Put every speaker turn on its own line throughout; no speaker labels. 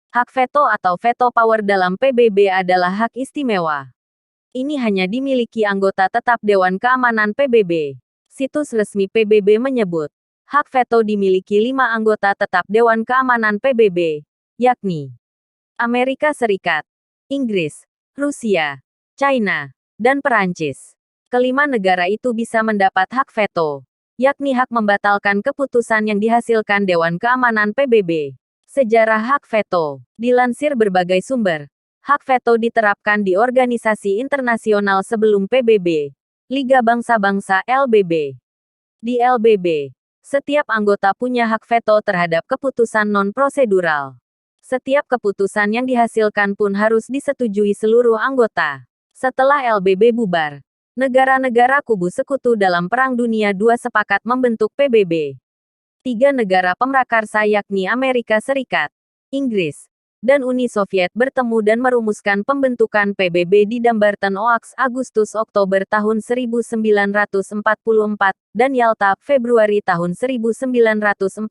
Hak veto atau veto power dalam PBB adalah hak istimewa. Ini hanya dimiliki anggota tetap Dewan Keamanan PBB. Situs resmi PBB menyebut, hak veto dimiliki 5 anggota tetap Dewan Keamanan PBB, yakni Amerika Serikat, Inggris, Rusia, China, dan Perancis. Kelima negara itu bisa mendapat hak veto, yakni hak membatalkan keputusan yang dihasilkan Dewan Keamanan PBB. Sejarah hak veto. Dilansir berbagai sumber, hak veto diterapkan di organisasi internasional sebelum PBB, Liga Bangsa-Bangsa (LBB). Di LBB, setiap anggota punya hak veto terhadap keputusan non-prosedural. Setiap keputusan yang dihasilkan pun harus disetujui seluruh anggota. Setelah LBB bubar, negara-negara kubu sekutu dalam Perang Dunia II sepakat membentuk PBB. 3 negara pemrakarsa yakni Amerika Serikat, Inggris, dan Uni Soviet bertemu dan merumuskan pembentukan PBB di Dumbarton Oaks Agustus-Oktober tahun 1944 dan Yalta Februari tahun 1945.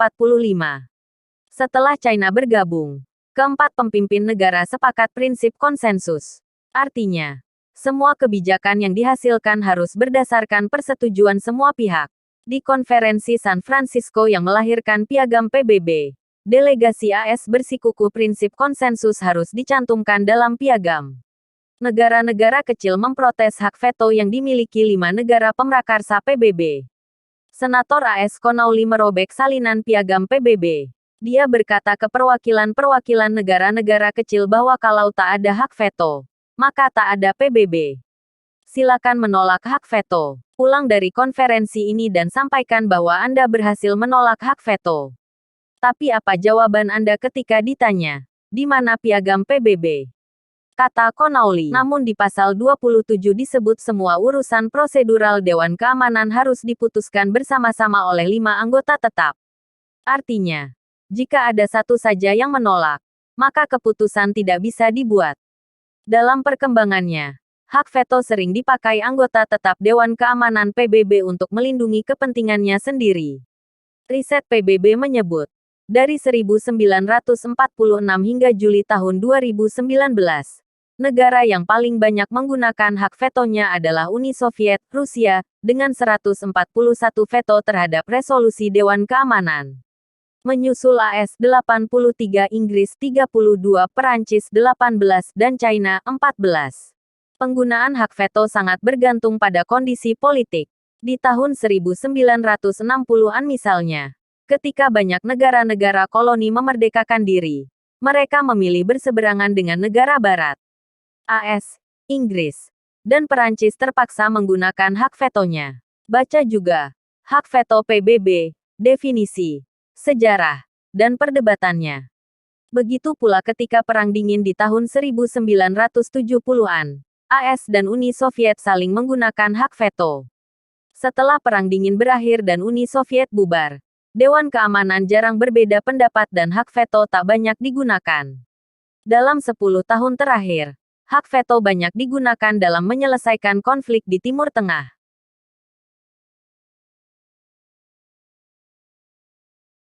Setelah China bergabung, keempat pemimpin negara sepakat prinsip konsensus. Artinya, semua kebijakan yang dihasilkan harus berdasarkan persetujuan semua pihak. Di konferensi San Francisco yang melahirkan piagam PBB, delegasi AS bersikukuh prinsip konsensus harus dicantumkan dalam piagam. Negara-negara kecil memprotes hak veto yang dimiliki 5 negara pemrakarsa PBB. Senator AS Connolly merobek salinan piagam PBB. Dia berkata ke perwakilan-perwakilan negara-negara kecil bahwa kalau tak ada hak veto, maka tak ada PBB. Silakan menolak hak veto. Pulang dari konferensi ini dan sampaikan bahwa Anda berhasil menolak hak veto. Tapi apa jawaban Anda ketika ditanya, di mana piagam PBB? Kata Connolly. Namun di pasal 27 disebut semua urusan prosedural Dewan Keamanan harus diputuskan bersama-sama oleh 5 anggota tetap. Artinya, jika ada satu saja yang menolak, maka keputusan tidak bisa dibuat. Dalam perkembangannya, hak veto sering dipakai anggota tetap Dewan Keamanan PBB untuk melindungi kepentingannya sendiri. Riset PBB menyebut, dari 1946 hingga Juli tahun 2019, negara yang paling banyak menggunakan hak vetonya adalah Uni Soviet, Rusia, dengan 141 veto terhadap resolusi Dewan Keamanan. Menyusul AS 83, Inggris 32, Perancis 18, dan China 14. Penggunaan hak veto sangat bergantung pada kondisi politik. Di tahun 1960-an misalnya, ketika banyak negara-negara koloni memerdekakan diri, mereka memilih berseberangan dengan negara barat. AS, Inggris, dan Perancis terpaksa menggunakan hak vetonya. Baca juga, hak veto PBB, definisi, sejarah, dan perdebatannya. Begitu pula ketika Perang Dingin di tahun 1970-an. AS dan Uni Soviet saling menggunakan hak veto. Setelah Perang Dingin berakhir dan Uni Soviet bubar, Dewan Keamanan jarang berbeda pendapat dan hak veto tak banyak digunakan. Dalam 10 tahun terakhir, hak veto banyak digunakan dalam menyelesaikan konflik di Timur Tengah.